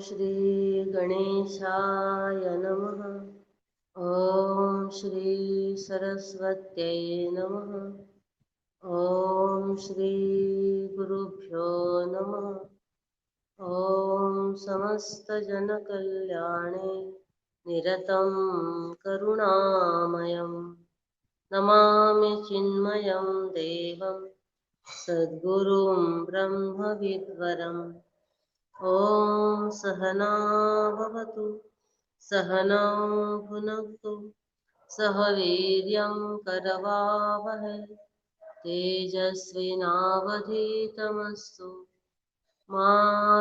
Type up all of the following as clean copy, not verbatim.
श्री गणेशाय नमः। ॐ श्री सरस्वत्यै नमः। ॐ श्री गुरुभ्यो नमः। ॐ समस्तजनकल्याणे निरतं करुणामयं नमामि चिन्मयं देवं सद्गुरुं ब्रह्मविद्वरम्। ॐ सहना भवतु सहनौ भुनक्तु सह वीर्यं करवावहै तेजस्विनावधीतमस्तु मा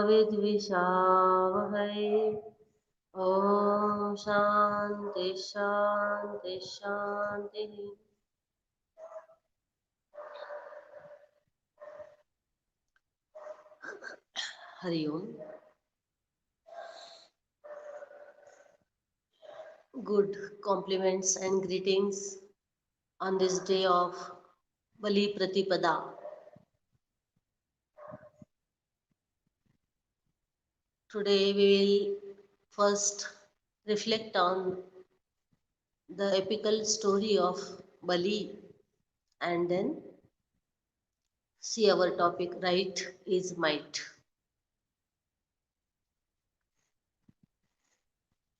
विद्विषावहै। ॐ शान्ति शान्ति शान्तिः। हरि ओम। Good compliments and greetings on this day of Bali Pratipada. Today we will first reflect on the epical story of Bali and then see our topic, right is might.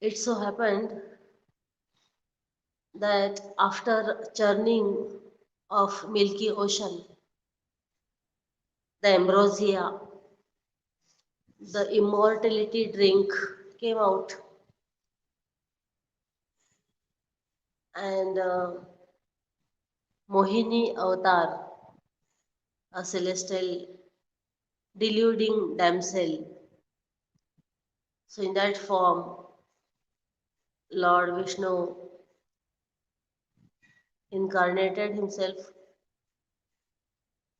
It so happened that after churning of milky ocean, the ambrosia, the immortality drink came out, and Mohini avatar, a celestial deluding damsel. So in that form, Lord Vishnu incarnated himself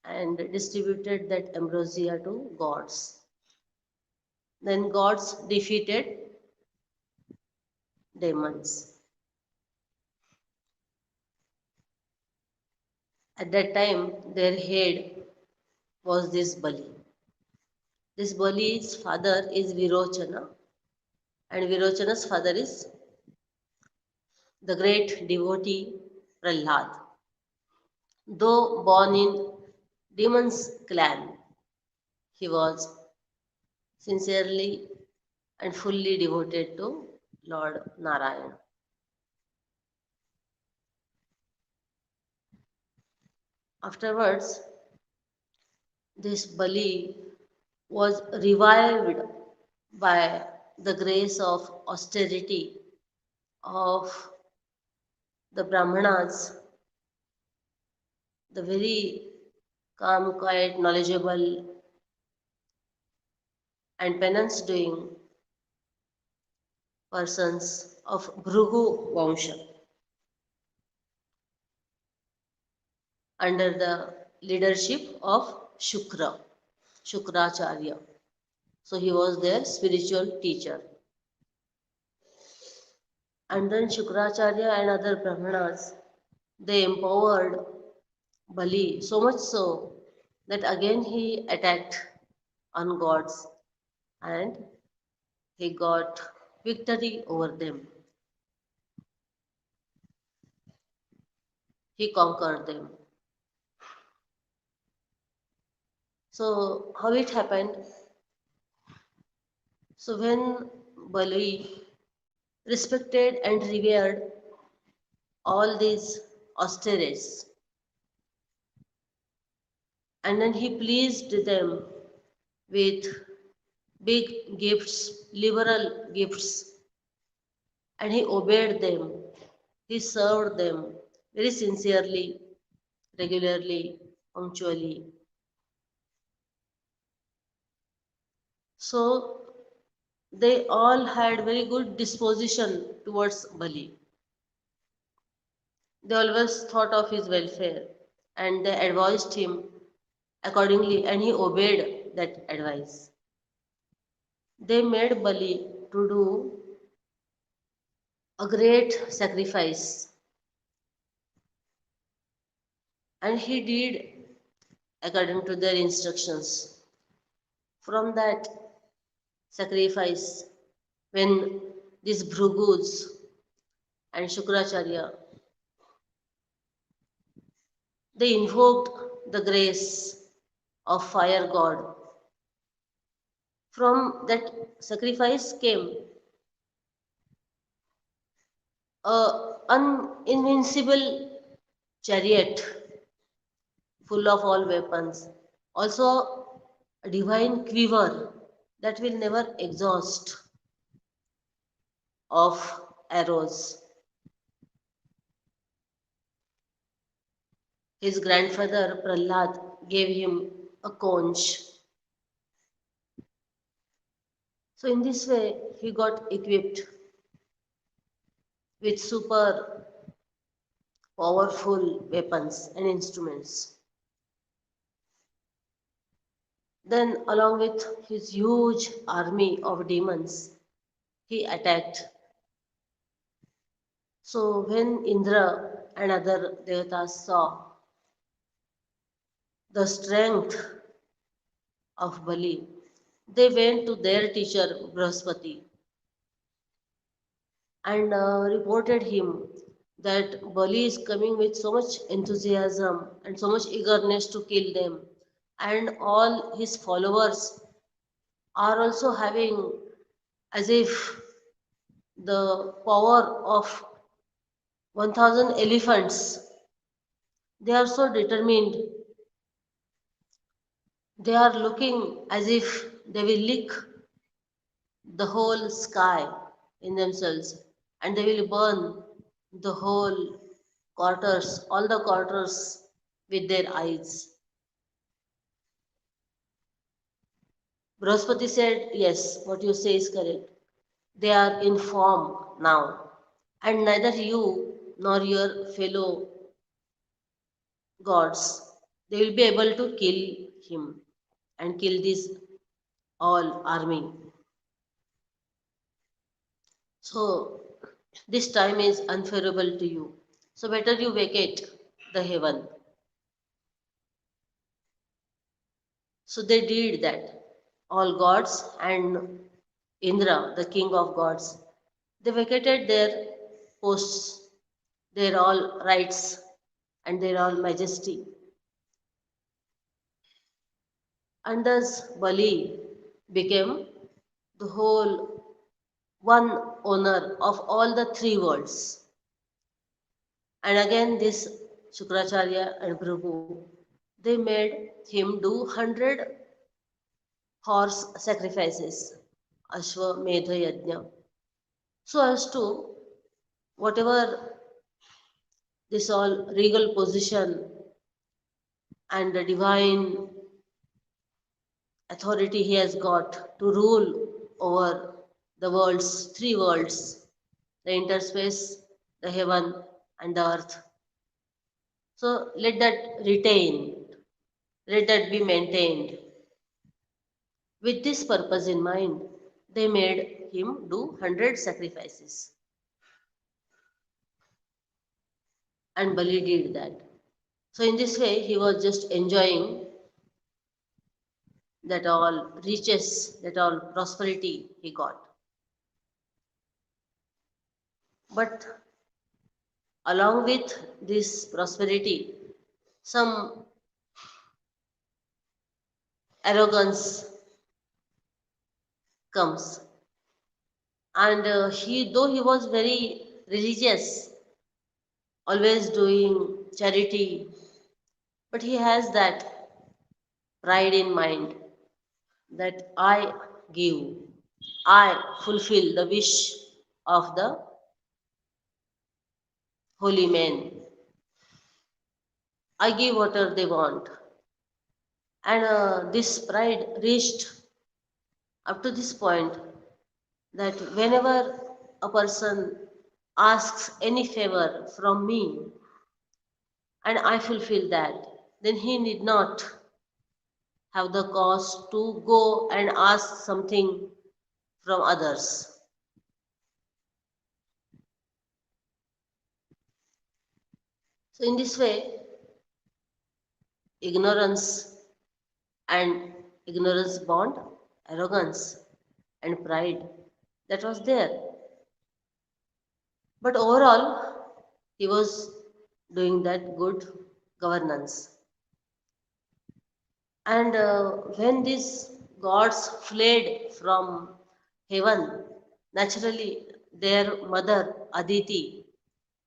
and distributed that ambrosia to gods. Then gods defeated demons. At that time, their head was this Bali. This Bali's father is Virochana, and Virochana's father is the great devotee Prahlad. Though born in demon's clan, he was sincerely and fully devoted to Lord Narayana. Afterwards, this Bali was revived by the grace of austerity of the Brahmanas, the very calm, quiet, knowledgeable, and penance doing persons of Bhaaoo Vangsha under the leadership of Shukracharya. So he was their spiritual teacher. And then Shukracharya and other Brahmanas, they empowered Bali so much so that again he attacked on gods and he got victory over them. He conquered them. So how it happened? So when Bali respected and revered all these austerities, and then he pleased them with big gifts, liberal gifts, and he obeyed them. He served them very sincerely, regularly, punctually. So they all had very good disposition towards Bali. They always thought of his welfare and they advised him accordingly, and he obeyed that advice. They made Bali to do a great sacrifice, and he did according to their instructions. From that sacrifice, when these Bhrugus and Shukracharya, they invoked the grace of fire god. From that sacrifice came an invincible chariot full of all weapons. Also, a divine quiver that will never exhaust of arrows. His grandfather Prahlad gave him a conch. So, in this way, he got equipped with super powerful weapons and instruments. Then, along with his huge army of demons, he attacked. So, when Indra and other devatas saw the strength of Bali, they went to their teacher Brahaspati and reported him that Bali is coming with so much enthusiasm and so much eagerness to kill them, and all his followers are also having as if the power of 1000 elephants. They are so determined. They are looking as if they will lick the whole sky in themselves, and they will burn the whole quarters, all the quarters with their eyes. Brahaspati said, yes, what you say is correct. They are in form now, and neither you nor your fellow gods, they will be able to kill him and kill this all army. So this time is unfavorable to you. So better you vacate the heaven. So they did that. All gods and Indra, the king of gods, they vacated their posts, their all rights, and their all majesty. And thus Bali became the whole one owner of all the three worlds. And again, this Shukracharya and Prabhu, they made him do 100 horse sacrifices, Ashwamedha Yajna, so as to whatever this all regal position and the divine authority he has got to rule over the worlds, three worlds, the interspace, the heaven, and the earth. So let that retain, let that be maintained. With this purpose in mind, they made him do 100 sacrifices. And Bali did that. So in this way, he was just enjoying that all riches, that all prosperity he got. But along with this prosperity, some arrogance comes. And though he was very religious, always doing charity, but he has that pride in mind that I give. I fulfill the wish of the holy men. I give whatever they want. And this pride reached up to this point that whenever a person asks any favor from me and I fulfill that, then he need not have the cause to go and ask something from others. So, in this way, ignorance and ignorance bond, arrogance and pride that was there. But overall, he was doing that good governance. And when these gods fled from heaven, naturally their mother Aditi,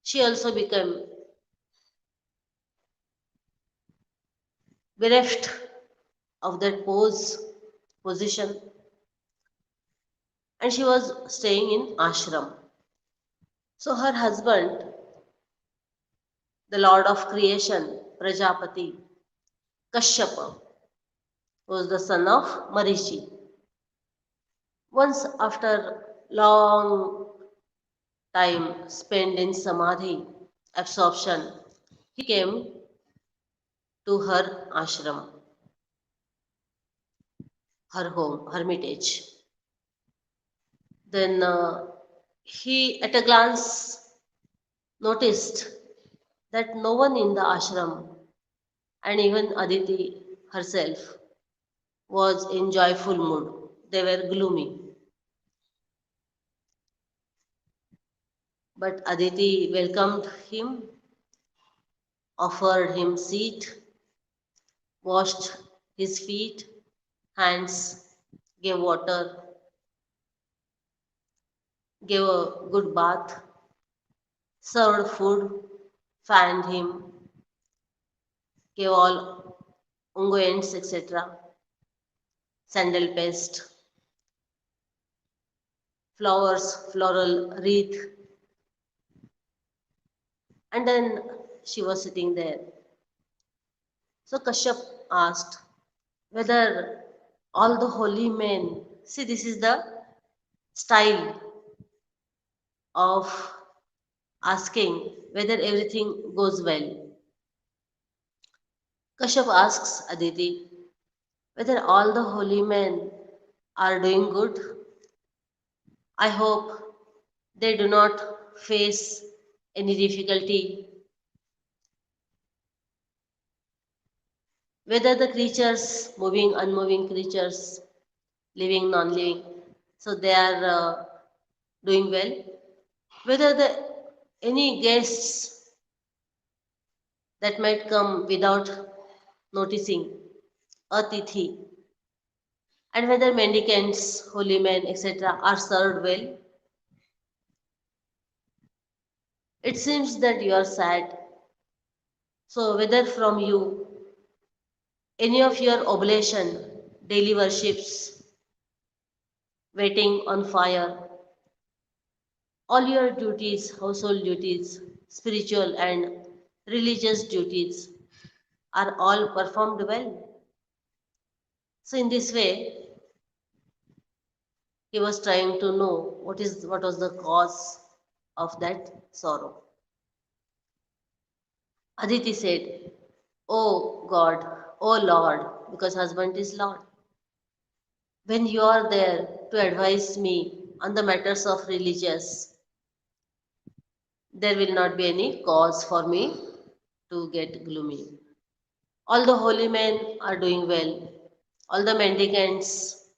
she also became bereft of that position, and she was staying in ashram. So her husband, the Lord of creation, Prajapati, Kashyapa, was the son of Marichi. Once after long time spent in samadhi, absorption, he came to her ashram, her home, hermitage. Then he at a glance noticed that no one in the ashram and even Aditi herself was in joyful mood. They were gloomy. But Aditi welcomed him, offered him seat, washed his feet, hands, gave water, gave a good bath, served food, fanned him, gave all unguents, etc., sandal paste, flowers, floral wreath, and then she was sitting there. So Kashyap asked whether all the holy men, see, this is the style of asking whether everything goes well. Kashyap asks Aditi whether all the holy men are doing good. I hope they do not face any difficulty. Whether the creatures, moving, unmoving creatures, living, non-living, so they are doing well. Whether any guests that might come without noticing, atithi, and whether mendicants, holy men, etc., are served well. It seems that you are sad. So, whether from you, any of your oblation, daily worships, waiting on fire, all your duties, household duties, spiritual and religious duties are all performed well. So, in this way, he was trying to know what was the cause of that sorrow. Aditi said, "Oh God, oh Lord," because husband is Lord. When you are there to advise me on the matters of religious, there will not be any cause for me to get gloomy. All the holy men are doing well. All the mendicants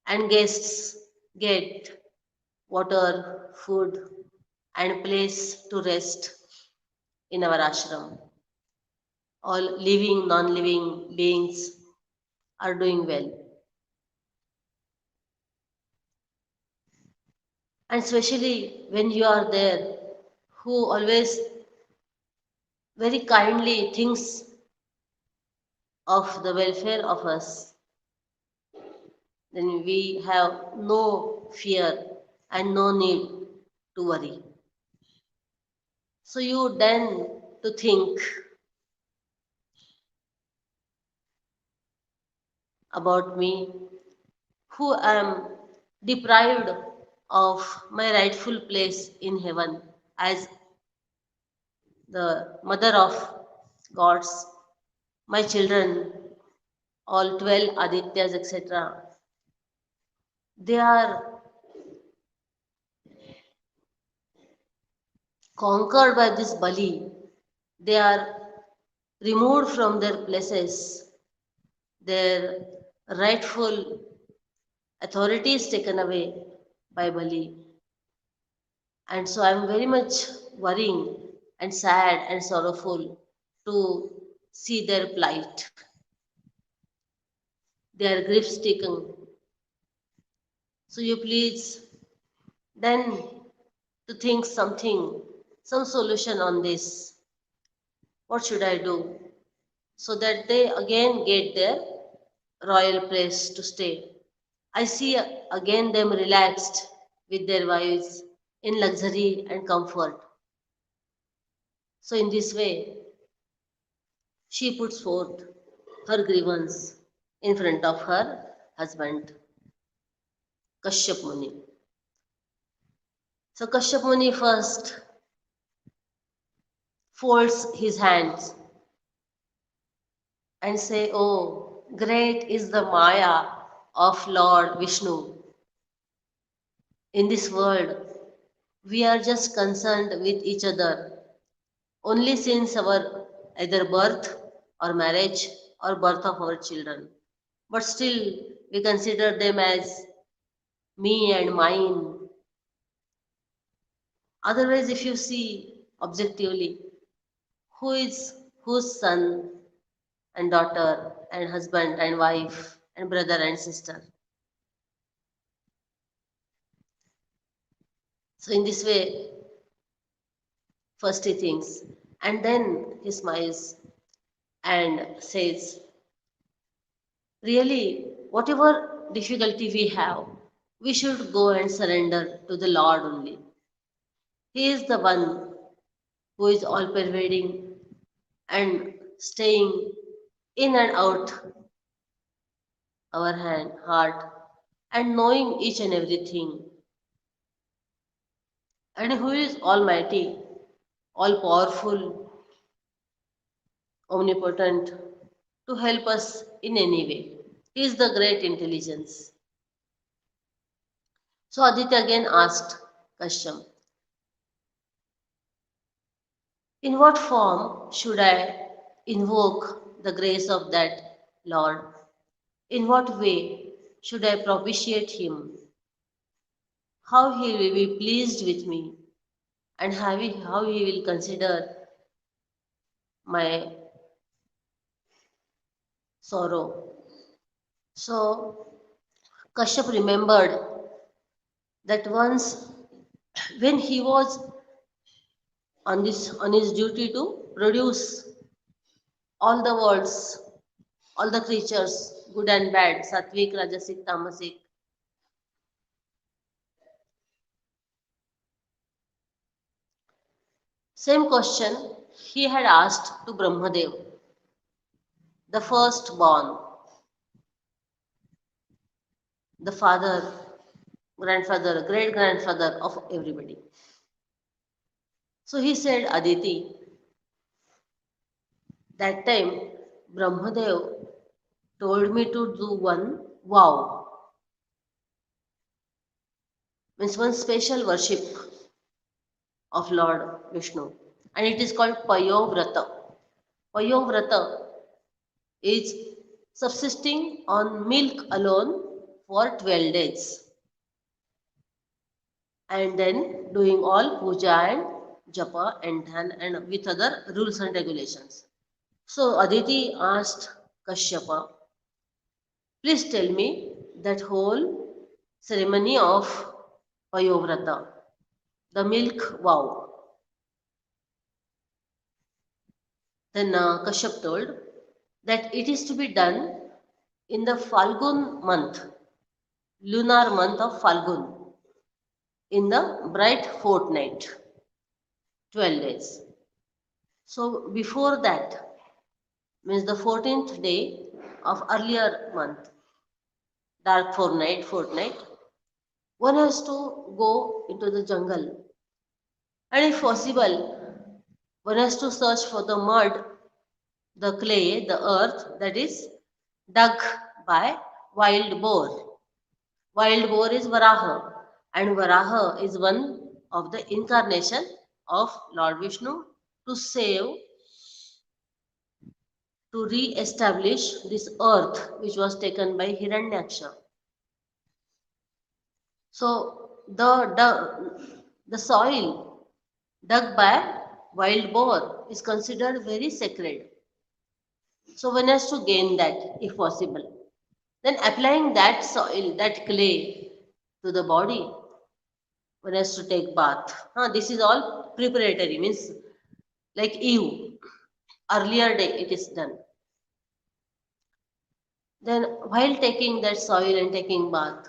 and guests get water, food, and place to rest in our ashram. All living, non-living beings are doing well. And especially when you are there, who always very kindly thinks of the welfare of us, then we have no fear and no need to worry. So you then to think about me, who am deprived of my rightful place in heaven as the mother of gods, my children, all 12 Adityas, etc. They are conquered by this Bali. They are removed from their places. Their rightful authority is taken away by Bali. And so I'm very much worrying and sad and sorrowful to see their plight. They are grief stricken. So you please then to think something, some solution on this. What should I do? So that they again get their royal place to stay. I see again them relaxed with their wives in luxury and comfort. So in this way, she puts forth her grievance in front of her husband, Kashyap Muni. So Kashyap Muni first folds his hands and say, "Oh, great is the Maya of Lord Vishnu. In this world, we are just concerned with each other only since our either birth or marriage or birth of our children. But still, we consider them as me and mine. Otherwise, if you see objectively, who is whose son and daughter and husband and wife and brother and sister? So, in this way, first he thinks, and then he smiles and says, really, whatever difficulty we have, we should go and surrender to the Lord only. He is the one who is all pervading and staying in and out our heart and knowing each and everything, and who is almighty, all powerful, omnipotent to help us in any way. He is the great intelligence. So Aditya again asked Kashyap, in what form should I invoke the grace of that Lord? In what way should I propitiate him? How he will be pleased with me and how he will consider my sorrow. So Kashyap remembered that once when he was on his duty to produce all the worlds, all the creatures, good and bad, sattvic, rajasic, tamasic. Same question he had asked to Brahmadev, the firstborn, the father, grandfather, great grandfather of everybody. So he said, Aditi, that time Brahmadev told me to do one vow, means one special worship of Lord Vishnu, and it is called Payovrata. Payovrata is subsisting on milk alone for 12 days and then doing all puja and japa and dhan and with other rules and regulations. So Aditi asked Kashyapa, please tell me that whole ceremony of Payovrata, the milk vow. Then Kashyap told that it is to be done in the Falgun month. lunar month of Falgun in the bright fortnight, 12 days. So before that, means the 14th day of earlier month, dark fortnight, one has to go into the jungle. And if possible, one has to search for the mud, the clay, the earth that is dug by wild boar. Wild boar is Varaha, and Varaha is one of the incarnation of Lord Vishnu to save, to re-establish this earth which was taken by Hiranyaksha. So the soil dug by wild boar is considered very sacred. So one has to gain that if possible. Then applying that soil, that clay to the body, one has to take bath. This is all preparatory, means like Eve, earlier day it is done. Then while taking that soil and taking bath,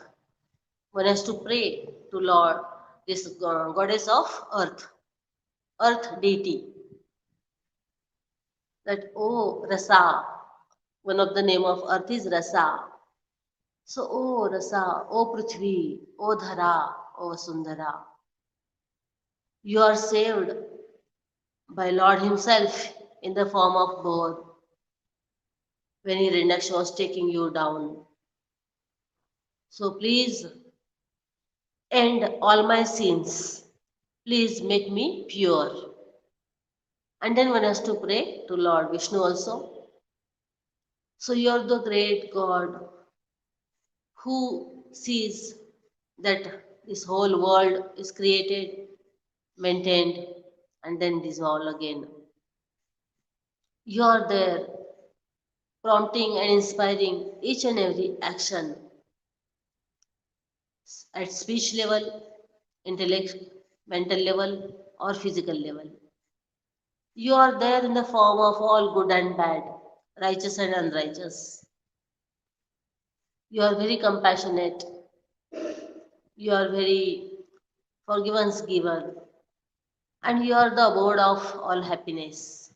one has to pray to Lord, this goddess of earth deity, that oh Rasa, one of the name of earth is Rasa. So oh Rasa, oh Prithvi, oh Dhara, oh Sundara, you are saved by Lord Himself in the form of boar when Hiranyaksha was taking you down. So please end all my sins. Please make me pure. And then one has to pray to Lord Vishnu also. So you are the great God who sees that this whole world is created, maintained, and then dissolved again. You are there prompting and inspiring each and every action at speech level, intellect, mental level, or physical level. You are there in the form of all good and bad, righteous and unrighteous. You are very compassionate. You are very forgiveness giver. And you are the abode of all happiness.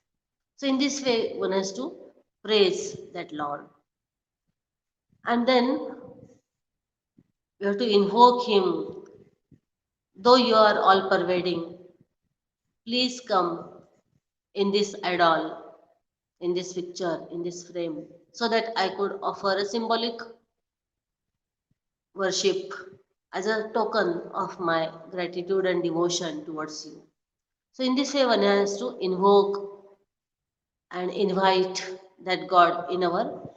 So in this way, one has to praise that Lord. And then we have to invoke Him. Though you are all pervading, please come in this idol, in this picture, in this frame, so that I could offer a symbolic worship as a token of my gratitude and devotion towards you. So, in this way, one has to invoke and invite that God in our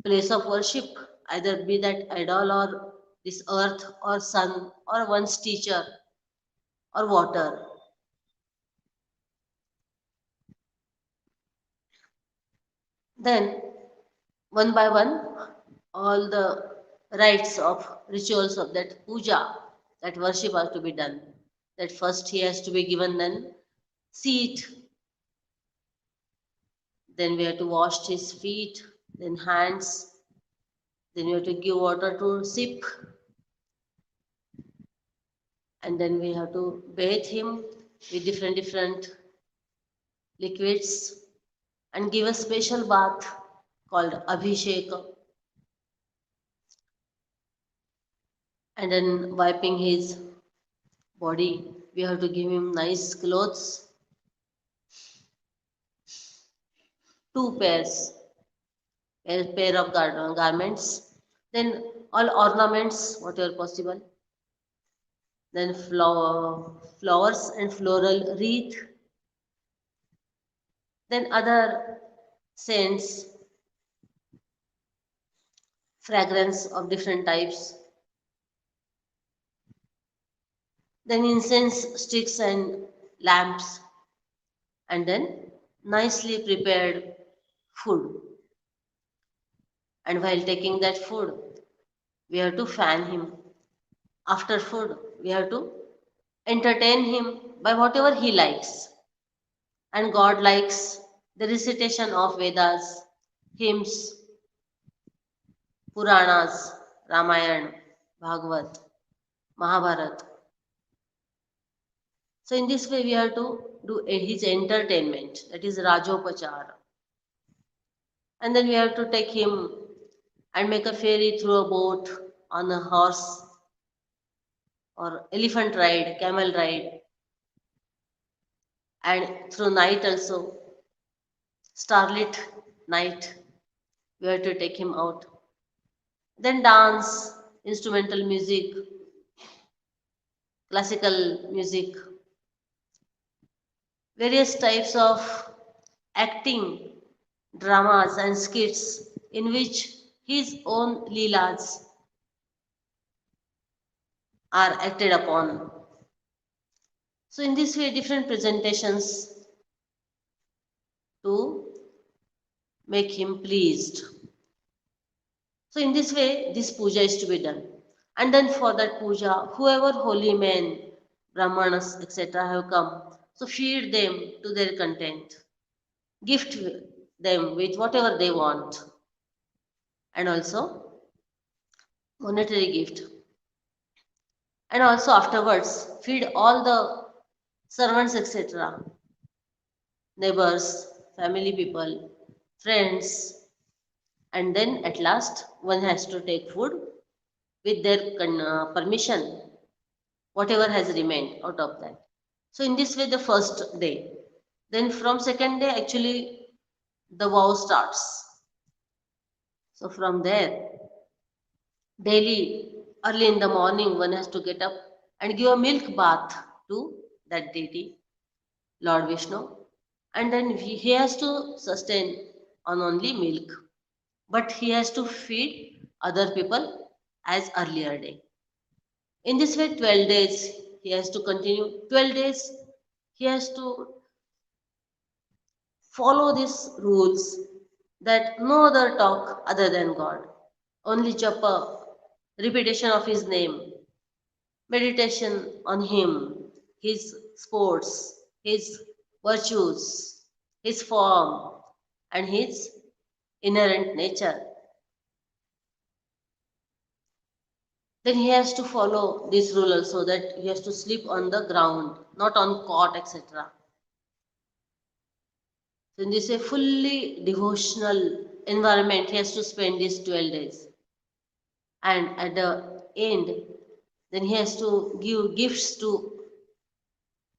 place of worship, either be that idol or this earth or sun or one's teacher or water. Then, one by one, all the rites of rituals of that puja, that worship are to be done. That first he has to be given then seat, then we have to wash his feet, then hands, then we have to give water to sip, and then we have to bathe him with different liquids and give a special bath called abhishek, and then wiping his body, we have to give him nice clothes, two pairs, a pair of garments, then all ornaments, whatever possible, then flowers and floral wreath, then other scents, fragrance of different types, then incense sticks and lamps, and then nicely prepared food. And while taking that food, we have to fan him. After food, we have to entertain him by whatever he likes. And God likes the recitation of Vedas, hymns, Puranas, Ramayana. Bhagavad, Mahabharata. So in this way we have to do his entertainment, that is Rajopachara. And then we have to take him and make a ferry through a boat on a horse or elephant ride, camel ride, and through night also, starlit night, we have to take him out. Then dance, instrumental music, classical music, various types of acting, dramas and skits in which his own leelas are acted upon. So in this way, different presentations to make him pleased. So in this way, this puja is to be done. And then for that puja, whoever holy men, brahmanas, etc. have come, so feed them to their content. Gift them with whatever they want. And also monetary gift. And also afterwards, feed all the servants, etc., neighbors, family people, friends, and then at last one has to take food with their permission, whatever has remained out of that. So in this way, the first day. Then from second day, actually, the vow starts. So from there, daily, early in the morning, one has to get up and give a milk bath to that deity, Lord Vishnu. And then he has to sustain on only milk. But he has to feed other people as earlier day. In this way, 12 days he has to continue. 12 days he has to follow these rules that no other talk other than God. Only japa, repetition of his name, meditation on him, his sports, his virtues, his form, and his inherent nature. Then he has to follow this rule also, that he has to sleep on the ground, not on cot, etc. So in this a fully devotional environment, he has to spend these 12 days. And at the end, then he has to give gifts to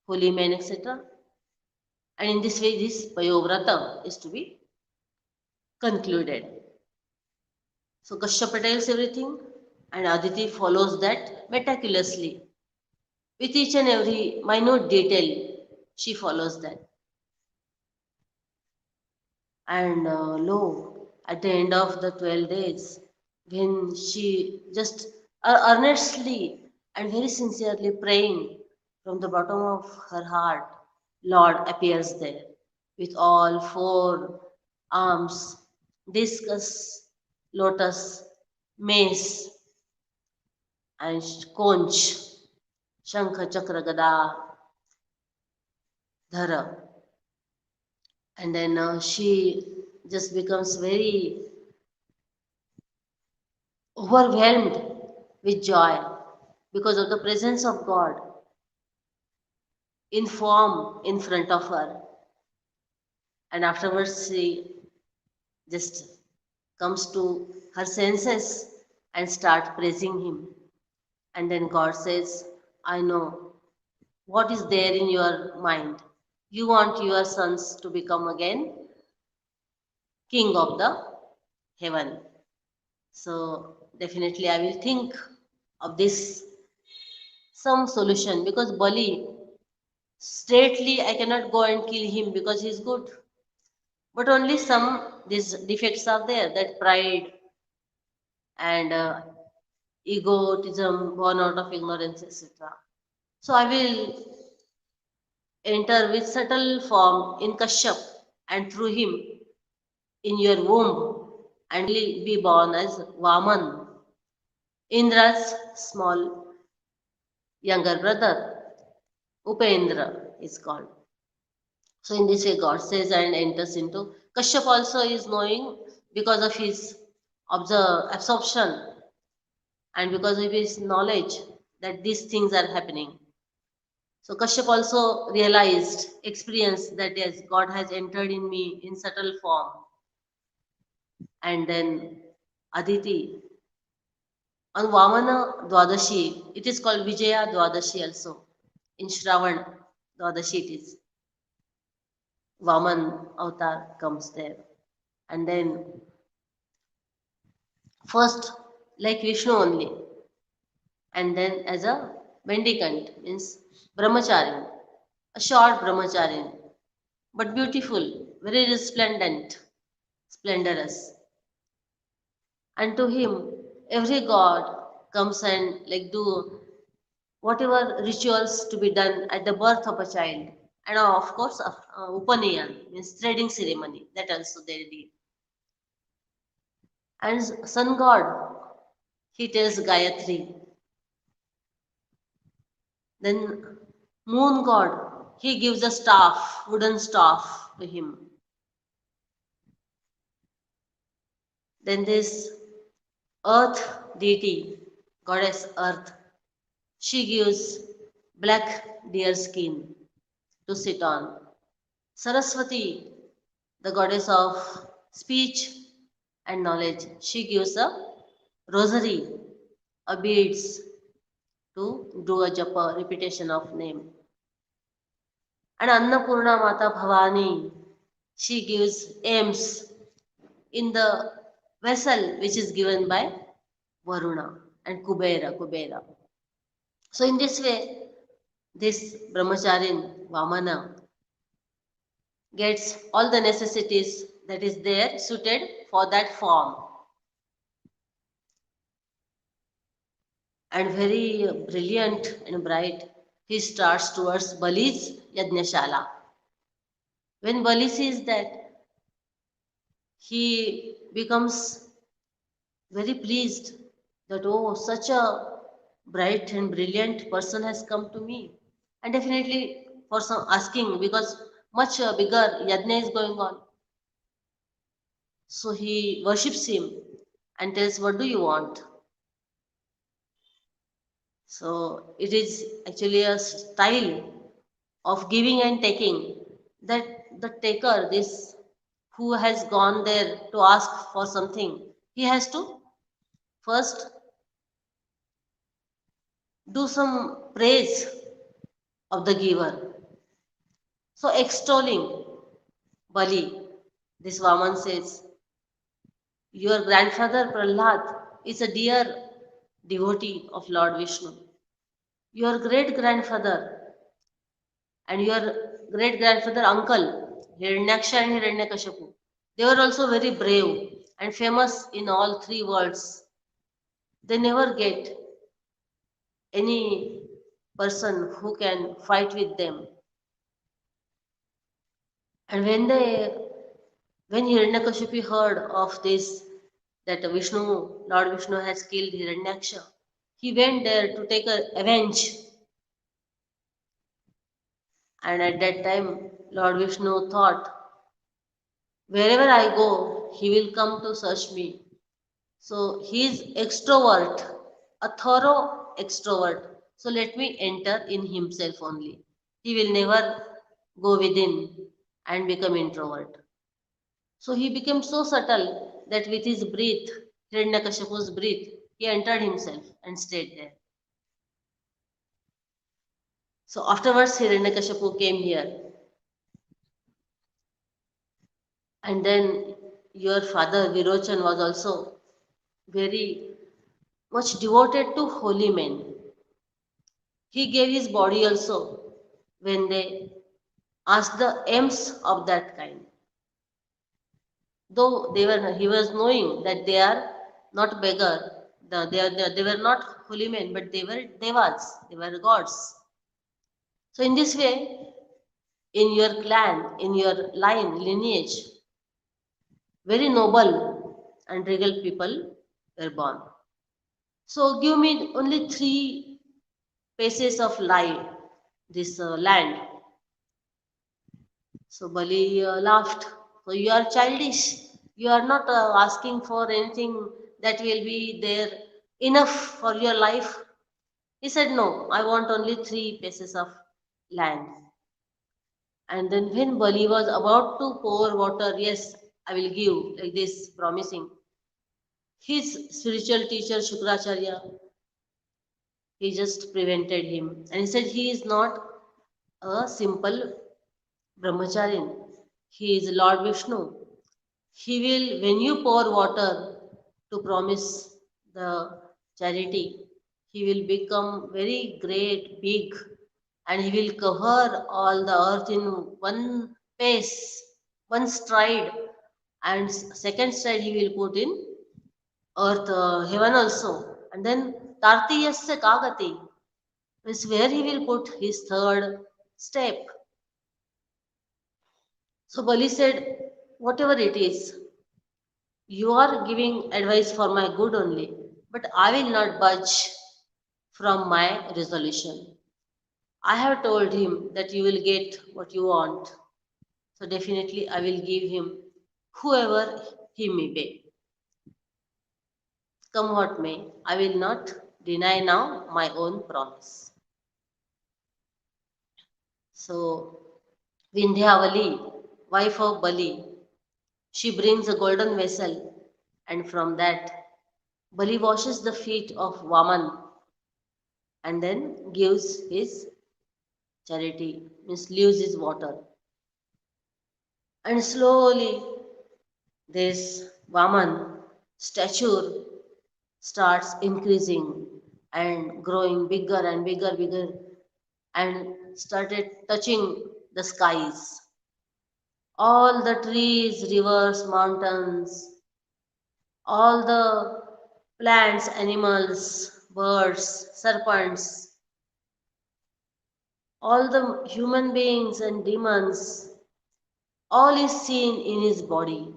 holy men, etc. And in this way, this Payovrata is to be concluded. So Kashyapa tells everything, and Aditi follows that meticulously. With each and every minute detail, she follows that. And lo, at the end of the 12 days, when she just earnestly and very sincerely praying from the bottom of her heart, Lord appears there with all four arms, discus, lotus, mace, and conch, shankha, chakra, gada, dhara. And then she just becomes very overwhelmed with joy because of the presence of God in form in front of her. And afterwards, she just comes to her senses and start praising him. And then God says, I know what is there in your mind. You want your sons to become again king of the heaven. So definitely I will think of this some solution, because Bali, straightly I cannot go and kill him because he is good. But only some these defects are there, that pride and egotism born out of ignorance, etc. So I will enter with subtle form in Kashyap, and through him in your womb, and will be born as Vaman, Indra's small younger brother. Upendra is called. So in this way God says and enters into. Kashyap also is knowing because of his absorption and because of his knowledge that these things are happening. So Kashyap also realized, experienced that yes, God has entered in me in subtle form. And then Aditi, on Vamana Dwadashi, it is called Vijaya Dwadashi also. In Shravan Dwadashi it is. Vaman avatar comes there. And then first like Vishnu only. And then as a mendicant means Brahmacharini. A short Brahmacharini. But beautiful, very resplendent, splendorous. And to him, every god comes and like do whatever rituals to be done at the birth of a child. And of course, Upanayan means threading ceremony, that also they did. And sun god, he tells Gayatri. Then moon god, he gives a staff, wooden staff to him. Then this earth deity, goddess earth, she gives black deer skin to sit on. Saraswati, the goddess of speech and knowledge, she gives a rosary, a beads to do a japa, repetition of name. And Annapurna Mata Bhavani, she gives aims in the vessel which is given by Varuna and Kubera. So in this way, this Brahmacharin Vamana gets all the necessities that is there suited for that form. And very brilliant and bright, he starts towards Bali's Yajnashala. When Bali sees that, he becomes very pleased that, oh, such a bright and brilliant person has come to me. And definitely for some asking, because much bigger yajna is going on. So he worships him and tells, what do you want? So it is actually a style of giving and taking that the taker, this who has gone there to ask for something, he has to first do some praise of the giver. So extolling Bali, this Vaman says, your grandfather Prahlad is a dear devotee of Lord Vishnu. Your great grandfather and your great grandfather uncle, Hiranyaksha and Hiranyakashipu, they were also very brave and famous in all three worlds. They never get any person who can fight with them. And when Hiranyakashipu heard of this, that Lord Vishnu has killed Hiranyaksha, he went there to take a revenge. And at that time, Lord Vishnu thought, wherever I go, he will come to search me. So he is extrovert, a thorough extrovert. So let me enter in himself only. He will never go within and become introvert. So he became so subtle that with his breath, Hiranyakashipu's breath, he entered himself and stayed there. So afterwards, Hiranyakashipu came here. And then your father Virochan was also very much devoted to holy men. He gave his body also when they asked the aims of that kind. Though he was knowing that they are not beggar, they were not holy men, but they were devas, they were gods. So in this way, in your clan, in your lineage, very noble and regal people were born. So give me only 3 paces of this land. So Bali laughed. So you are childish. You are not asking for anything that will be there enough for your life? He said, no, I want only 3 pieces of land. And then when Bali was about to pour water, yes, I will give, like this, promising. His spiritual teacher, Shukracharya, he just prevented him. And he said, he is not a simple Brahmacharin. He is Lord Vishnu. He will, when you pour water to promise the charity, he will become very great, big, and he will cover all the earth in one pace, one stride, and second stride he will put in earth, heaven also. And then Tartiyasya Kagati is where he will put his third step. So Bali said, whatever it is, you are giving advice for my good only, but I will not budge from my resolution. I have told him that you will get what you want. So definitely I will give him whoever he may be. Come what may, I will not deny now my own promise. So Vindhyavali, wife of Bali, she brings a golden vessel, and from that Bali washes the feet of Vaman and then gives his charity, means leaves his water. And slowly this Vaman stature starts increasing and growing bigger and bigger, bigger, and started touching the skies. All the trees, rivers, mountains, all the plants, animals, birds, serpents, all the human beings and demons, all is seen in his body.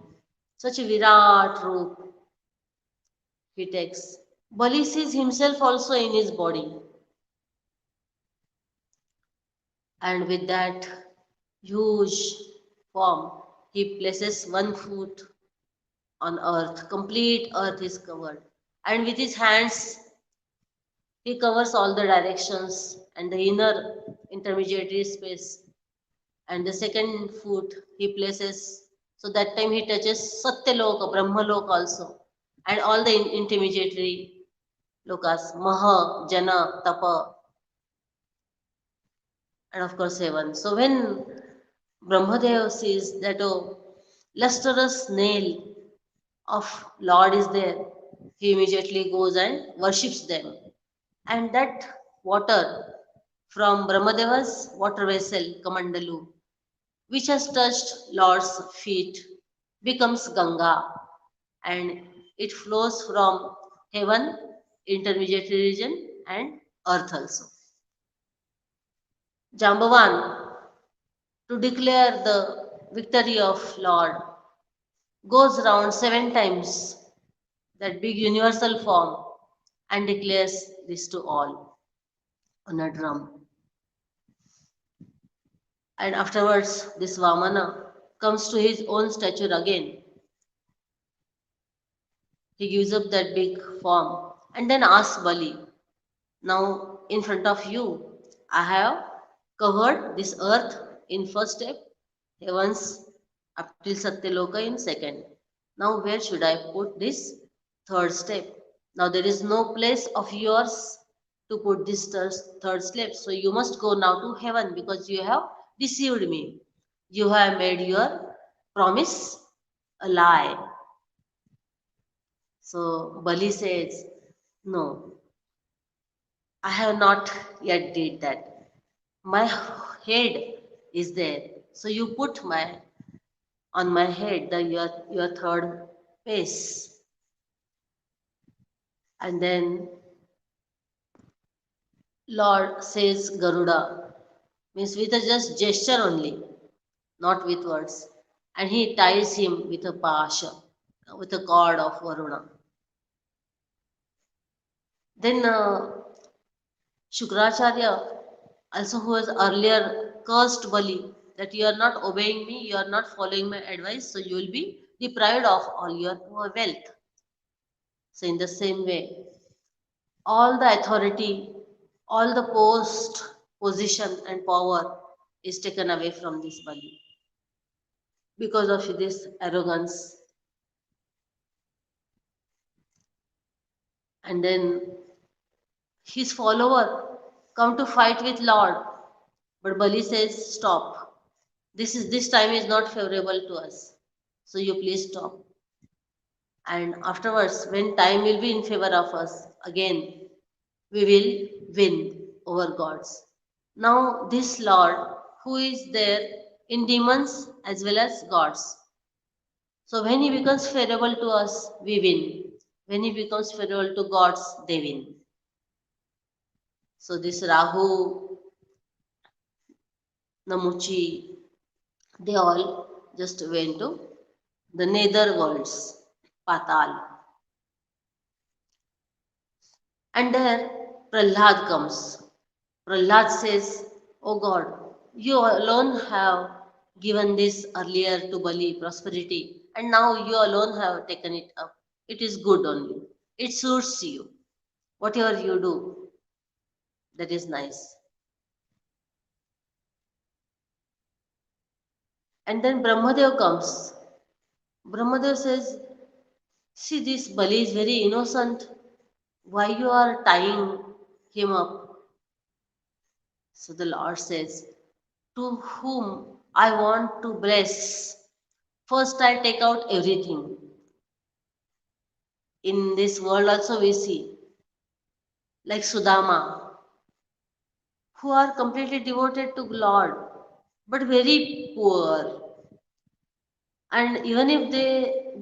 Such a Virat Roop he takes. Bali sees himself also in his body, and with that huge form, he places one foot on earth. Complete earth is covered. And with his hands, he covers all the directions and the inner intermediary space. And the second foot he places, so that time he touches Satyaloka, Brahmalok also. And all the intermediary lokas, Maha, Jana, Tapa, and of course heaven. So when Brahmadev sees that lustrous nail of Lord is there, he immediately goes and worships them. And that water from Brahmadeva's water vessel, Kamandalu, which has touched Lord's feet, becomes Ganga, and it flows from heaven, intermediate region, and earth also. Jambavan, to declare the victory of Lord, goes round 7 times that big universal form and declares this to all on a drum. And afterwards, this Vamana comes to his own stature again. He gives up that big form and then asks Bali, now in front of you, I have covered this earth in first step, heavens up till Satyaloka in second. Now where should I put this third step? Now there is no place of yours to put this third step. So you must go now to heaven because you have deceived me. You have made your promise a lie. So Bali says, no, I have not yet did that. My head is there. So you put my on my head your third pace. And then Lord says Garuda, means with a just gesture only, not with words. And he ties him with a pasha, with a cord of Varuna. Then Shukracharya, also who has earlier cursed Bali, that you are not obeying me, you are not following my advice, so you will be deprived of all your wealth. So in the same way, all the authority, all the position and power is taken away from this Bali because of this arrogance. And then his follower come to fight with Lord, but Bali says, "Stop. This time is not favorable to us. So you please stop." And afterwards, when time will be in favor of us, again we will win over gods. Now, this Lord, who is there in demons as well as gods. So, when he becomes favorable to us, we win. When he becomes favorable to gods, they win. So, this Rahu, Namuchi, they all just went to the nether worlds, Patal. And there Prahlad comes. Prahlad says, "Oh God, you alone have given this earlier to Bali prosperity, and now you alone have taken it up. It is good only. It suits you. Whatever you do, that is nice." And then Brahmadev comes. Brahmadev says, "See, this Bali is very innocent. Why you are tying him up?" So the Lord says, "To whom I want to bless, first I take out everything." In this world also we see, like Sudama, who are completely devoted to Lord, but very poor. And even if they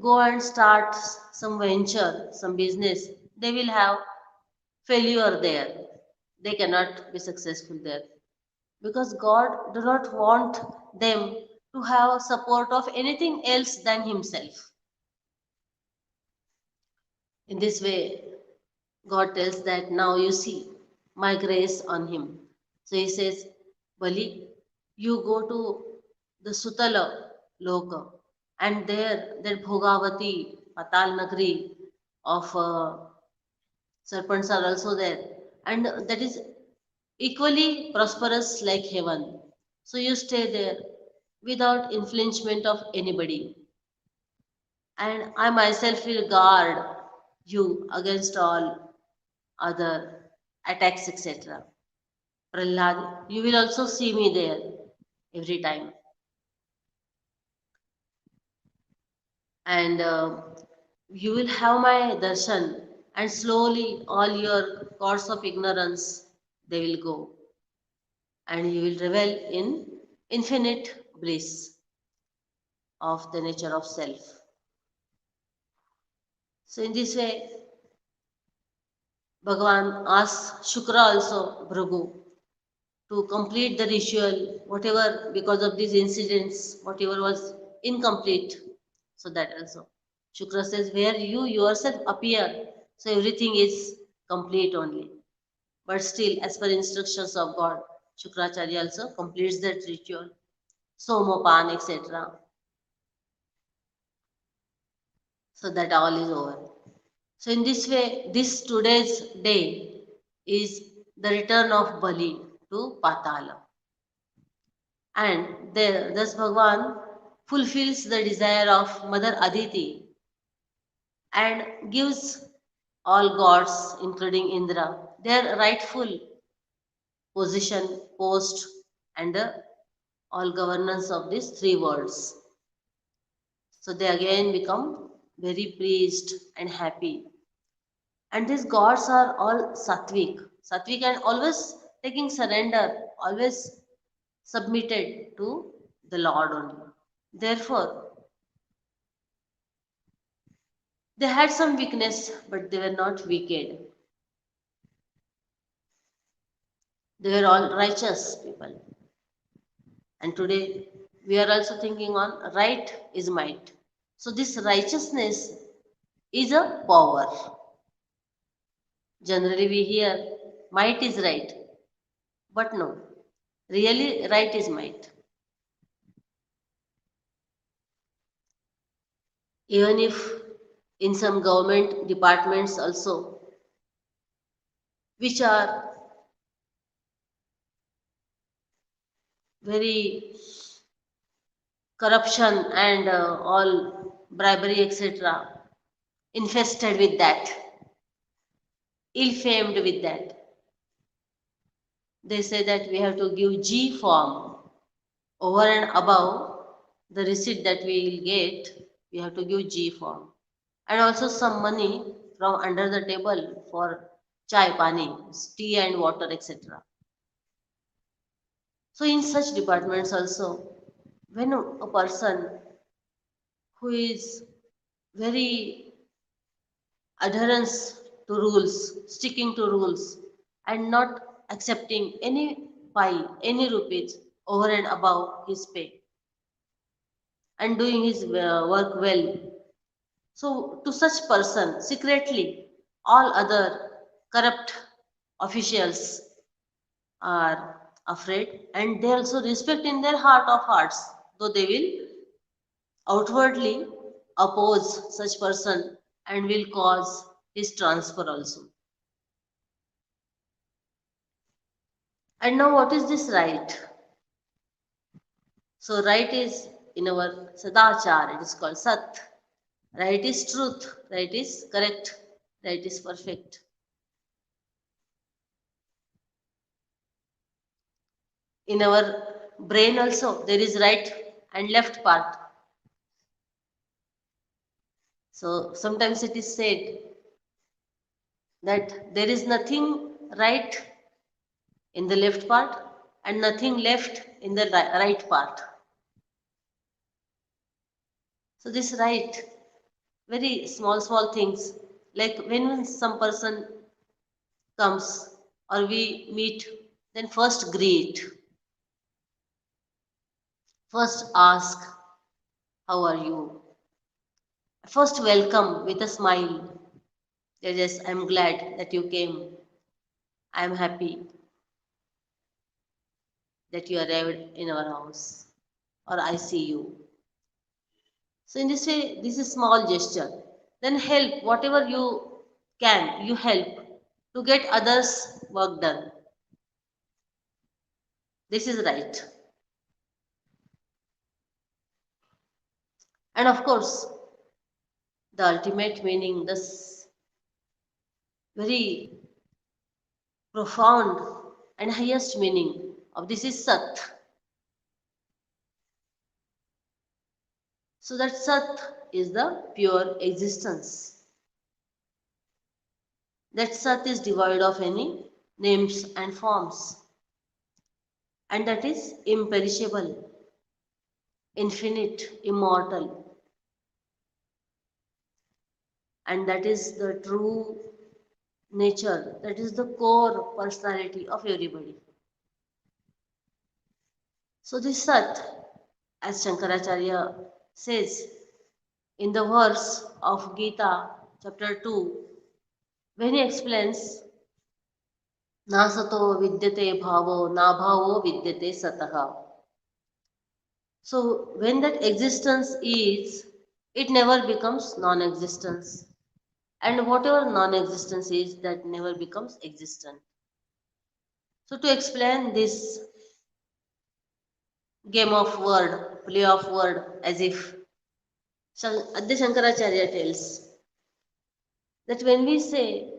go and start some venture, some business, they will have failure there. They cannot be successful there. Because God do not want them to have support of anything else than himself. In this way, God tells that now you see my grace on him. So he says, "Bali, you go to the Sutala Loka, and there that Bhogavati, Patal Nagri of serpents are also there, and that is equally prosperous like heaven. So you stay there without infringement of anybody, and I myself will guard you against all other attacks, etc." Prahlad, you will also see me there every time. And you will have my darshan, and slowly all your cords of ignorance, they will go. And you will revel in infinite bliss of the nature of self. So in this way, Bhagavan asks Shukra also, Bhrigu, to complete the ritual, whatever, because of these incidents, whatever was incomplete. So that also. Shukra says, where you yourself appear, so everything is complete only. But still, as per instructions of God, Shukracharya also completes that ritual, Somopan, etc. So that all is over. So in this way, this today's day is the return of Bali to Patala. And there, thus Bhagavan fulfills the desire of Mother Aditi and gives all gods, including Indra, their rightful position, post, and all governance of these three worlds. So they again become very pleased and happy. And these gods are all sattvic. Sattvic and always taking surrender, always submitted to the Lord only. Therefore, they had some weakness, but they were not wicked. They were all righteous people. And today, we are also thinking on right is might. So, this righteousness is a power. Generally, we hear might is right, but no, really, right is might. Even if in some government departments also, which are very corruption and all bribery, etc., infested with that, ill-famed with that. They say that we have to give G form over and above the receipt that we will get. We have to give G form, and also some money from under the table for chai, pani, tea and water, etc. So in such departments also, when a person who is very adherence to rules, sticking to rules, and not accepting any pie, any rupees over and above his pay, and doing his work well. So, to such person, secretly, all other corrupt officials are afraid, and they also respect in their heart of hearts, though they will outwardly oppose such person and will cause his transfer also. And now what is this right? So right is in our Sadachar, it is called Sat. Right is truth, right is correct, right is perfect. In our brain also there is right and left part. So sometimes it is said that there is nothing right in the left part and nothing left in the right part. So this right, very small things, like when some person comes or we meet, then first greet, first ask, how are you? First welcome with a smile. Yes, I'm glad that you came. I'm happy that you arrived in our house, or I see you. So in this way, this is small gesture. Then help, whatever you can, you help to get others' work done. This is right. And of course, the ultimate meaning, this very profound and highest meaning of this is Sat. So that Sat is the pure existence. That Sat is devoid of any names and forms. And that is imperishable, infinite, immortal. And that is the true nature, that is the core personality of everybody. So this Sat, as Shankaracharya says in the verse of Gita, chapter 2, when he explains, Na sato vidyate bhavo, na bhavo vidyate sataha. So when that existence is, it never becomes non-existence. And whatever non-existence is, that never becomes existent. So to explain this game of word, play of word, as if Adya Shankaracharya tells that when we say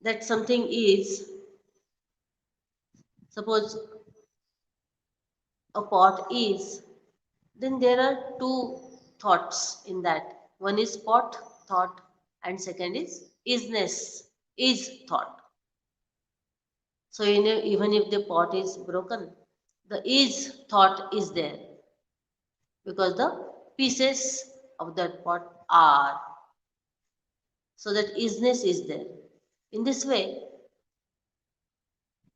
that something is, suppose a pot is, then there are two thoughts in that. One is pot thought and second is isness, is thought. So even if the pot is broken, the is thought is there because the pieces of that pot are. So that isness is there. In this way,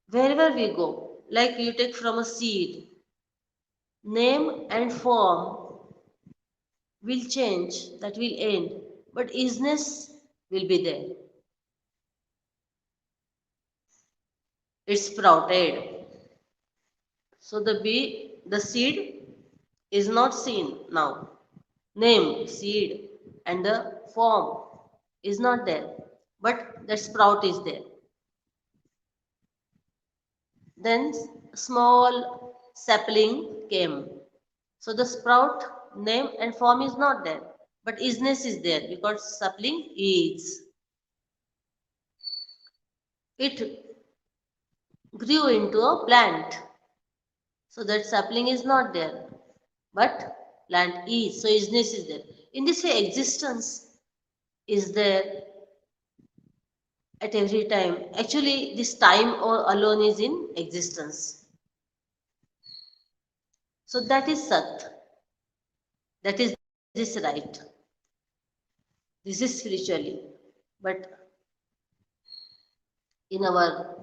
wherever we go, like you take from a seed, name and form will change, that will end, but isness will be there. It's sprouted. So the seed is not seen now. Name, seed, and the form is not there, but the sprout is there. Then small sapling came. So the sprout name and form is not there, but isness is there because sapling is. It grew into a plant. So that sapling is not there, but plant is. So isness is there. In this way, existence is there at every time. Actually, this time alone is in existence. So that is Sat. That is this right. This is spiritually. But in our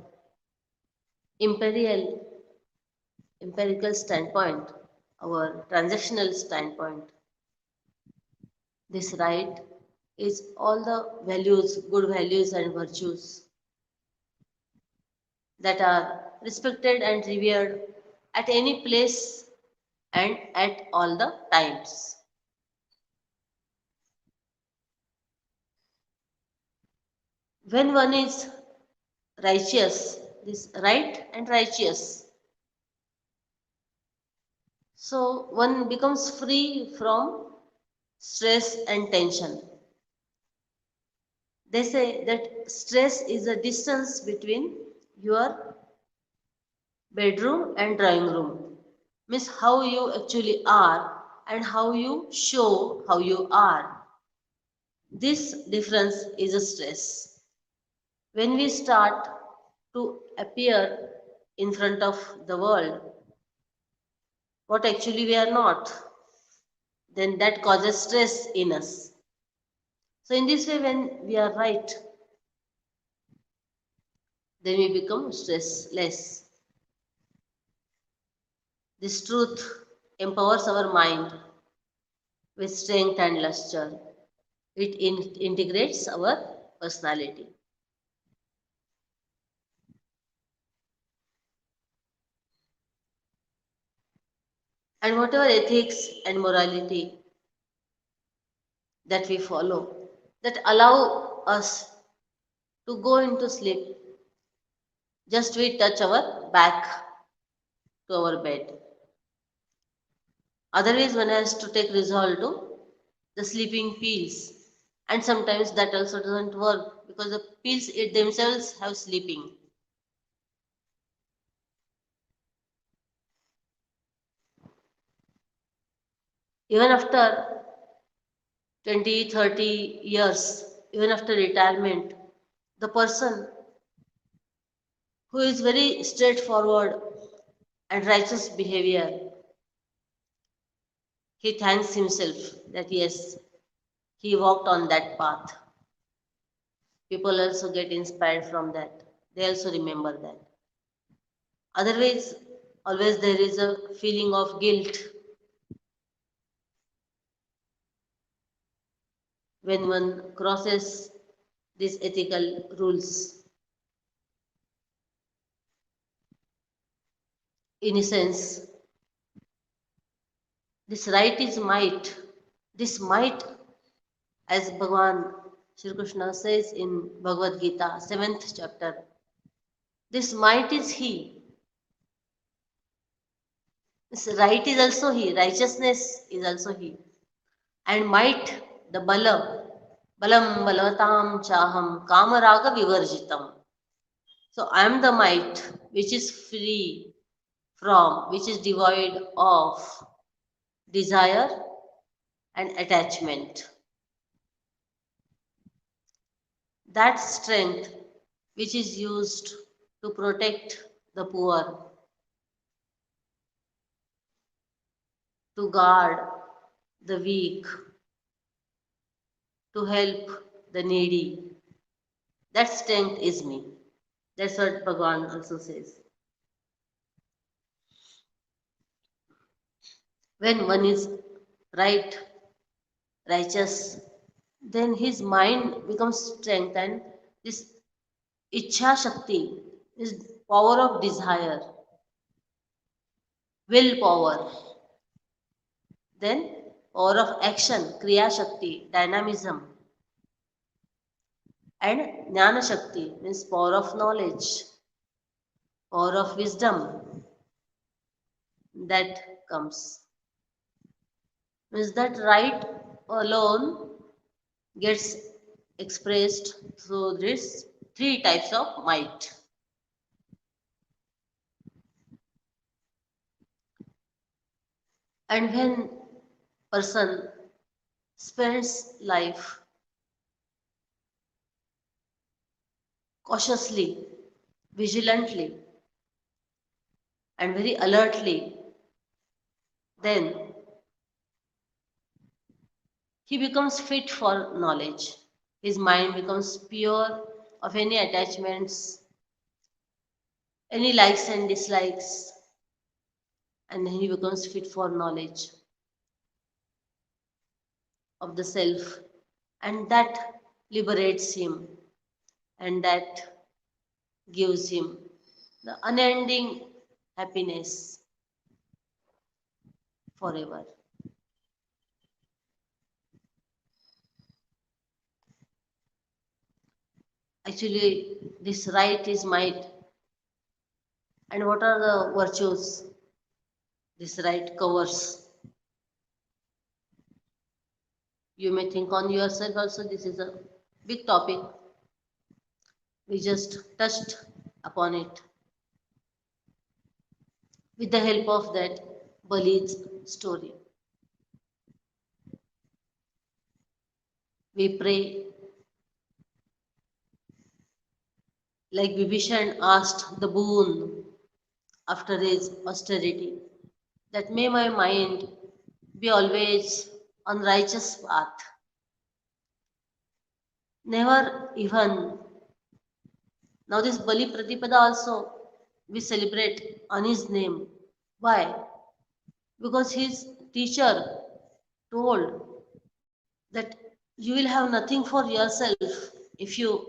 empirical standpoint, our transactional standpoint, this right is all the values, good values and virtues that are respected and revered at any place and at all the times. When one is righteous, this right and righteous, so one becomes free from stress and tension. They say that stress is a distance between your bedroom and drawing room. Means how you actually are and how you show how you are. This difference is a stress. When we start to appear in front of the world, what actually we are not, then that causes stress in us. So in this way, when we are right, then we become stressless. This truth empowers our mind with strength and luster. It integrates our personality. And whatever ethics and morality that we follow, that allow us to go into sleep, just we touch our back to our bed. Otherwise, one has to take resolve to the sleeping pills. And sometimes that also doesn't work because the pills it themselves have sleeping. Even after 20, 30 years, even after retirement, the person who is very straightforward and righteous behavior, he thanks himself that yes, he walked on that path. People also get inspired from that. They also remember that. Otherwise, always there is a feeling of guilt when one crosses these ethical rules. In a sense, this right is might. This might, as Bhagavan Shri Krishna says in Bhagavad Gita, 7th chapter, this might is He. This right is also He. Righteousness is also He. And might, the bala, balam balavatam chaham kamaraga vivarjitam. So I am the might which is free from, which is devoid of desire and attachment. That strength which is used to protect the poor, to guard the weak, to help the needy, that strength is me. That's what Bhagavan also says. When one is right, righteous, then his mind becomes strength and this Ichha Shakti is power of desire, willpower, then power of action, Kriya Shakti, dynamism, and Jnana Shakti means power of knowledge, power of wisdom that comes. Means that right alone gets expressed through these three types of might. And when person spends life cautiously, vigilantly, and very alertly, then he becomes fit for knowledge. His mind becomes pure of any attachments, any likes and dislikes, and he becomes fit for knowledge of the self, and that liberates him, and that gives him the unending happiness forever. Actually, this right is might. And what are the virtues this right covers? You may think on yourself also, this is a big topic. We just touched upon it with the help of that Bali's story. We pray like Vibhishan asked the boon after his austerity, that may my mind be always on righteous path. Never even, now this Bali Pratipada also we celebrate on his name. Why? Because his teacher told that you will have nothing for yourself if you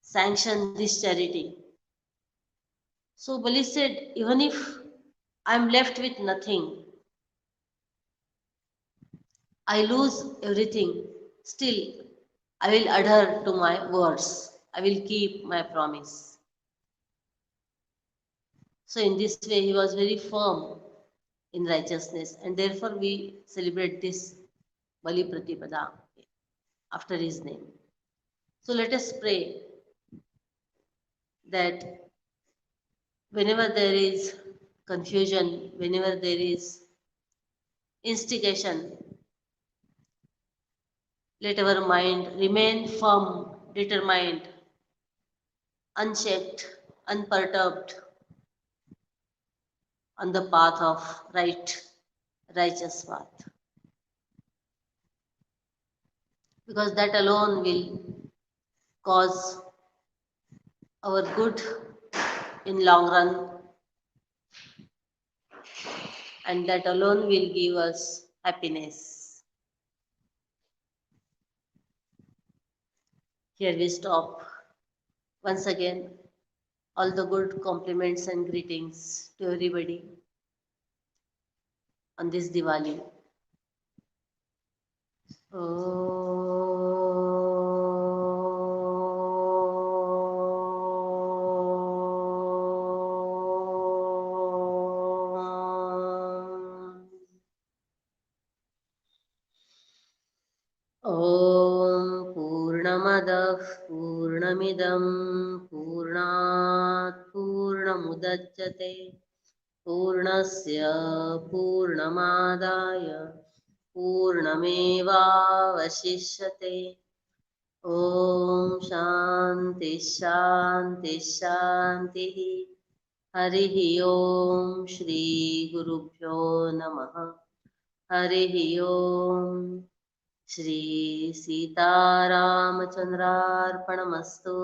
sanction this charity. So Bali said, even if I am left with nothing, I lose everything, still I will adhere to my words. I will keep my promise. So in this way he was very firm in righteousness, and therefore we celebrate this Bali Pratipada after his name. So let us pray that whenever there is confusion, whenever there is instigation, let our mind remain firm, determined, unchecked, unperturbed on the path of righteous path. Because that alone will cause our good in long run, and that alone will give us happiness. Here we stop. Once again, all the good compliments and greetings to everybody on this Diwali. ॐ पूर्णमदः पूर्णमिदं पूर्णात् पूर्णमुदच्यते पूर्णस्य पूर्णमादाय पूर्णमेवावशिष्यते ॐ शान्ति शान्ति शान्तिः हरिः ॐ श्रीगुरुभ्यो नमः हरिः ॐ श्री सीतारामचन्द्रार्पणमस्तु।